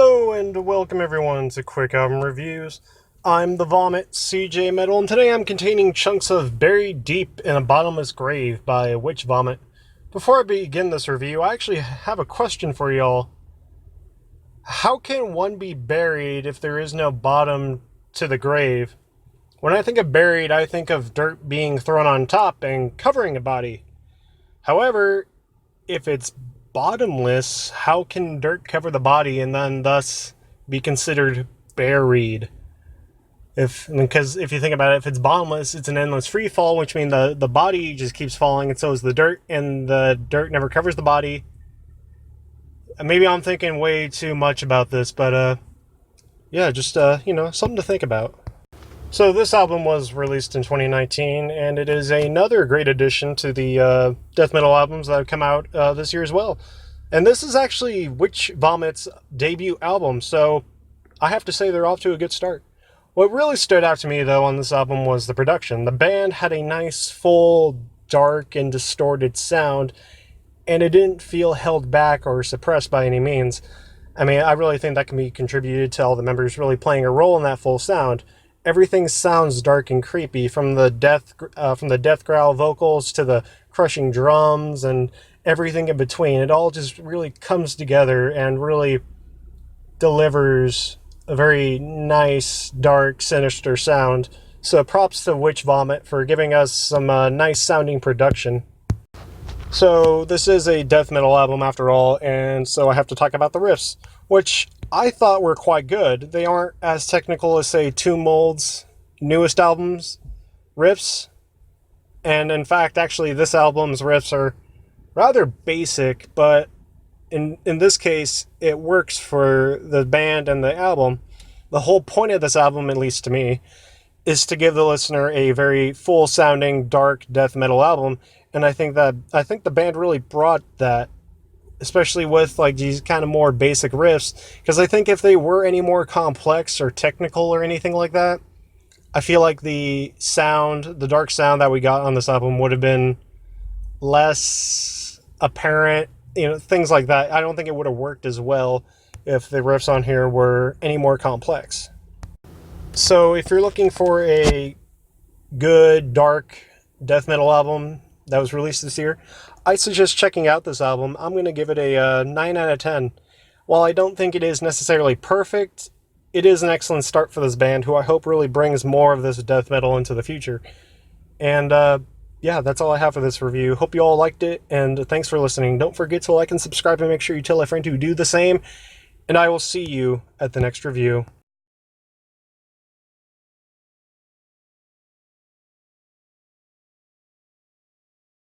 Hello and welcome everyone to Quick Album Reviews. I'm the Vomit, CJ Metal, and today I'm containing chunks of Buried Deep in a Bottomless Grave by Witch Vomit. Before I begin this review, I actually have a question for y'all. How can one be buried if there is no bottom to the grave? When I think of buried, I think of dirt being thrown on top and covering a body. However, if it's bottomless, how can dirt cover the body and then thus be considered buried? Because if you think about it, if it's bottomless, it's an endless free fall, which means the body just keeps falling, and so is the dirt, and the dirt never covers the body. Maybe I'm thinking way too much about this, but yeah, just something to think about. So this album was released in 2019, and it is another great addition to the death metal albums that have come out this year as well. And this is actually Witch Vomit's debut album, so I have to say they're off to a good start. What really stood out to me, though, on this album was the production. The band had a nice, full, dark, and distorted sound, and it didn't feel held back or suppressed by any means. I mean, I really think that can be contributed to all the members really playing a role in that full sound. Everything sounds dark and creepy, from the death growl vocals to the crushing drums and everything in between. It all just really comes together and really delivers a very nice, dark, sinister sound. So props to Witch Vomit for giving us some nice sounding production. So this is a death metal album after all, and so I have to talk about the riffs, which I thought were quite good. They aren't as technical as, say, Tomb Mold's newest album's riffs. And in fact, actually, this album's riffs are rather basic, but in this case, it works for the band and the album. The whole point of this album, at least to me, is to give the listener a very full-sounding, dark death metal album. And I think the band really brought that, especially with like these kind of more basic riffs, because I think if they were any more complex or technical or anything like that, I feel like the dark sound that we got on this album would have been less apparent, things like that. I don't think it would have worked as well if the riffs on here were any more complex. So if you're looking for a good dark death metal album that was released this year, I suggest checking out this album. I'm going to give it a 9 out of 10. While I don't think it is necessarily perfect, it is an excellent start for this band, who I hope really brings more of this death metal into the future. And yeah, that's all I have for this review. Hope you all liked it, and thanks for listening. Don't forget to like and subscribe, and make sure you tell a friend to do the same. And I will see you at the next review.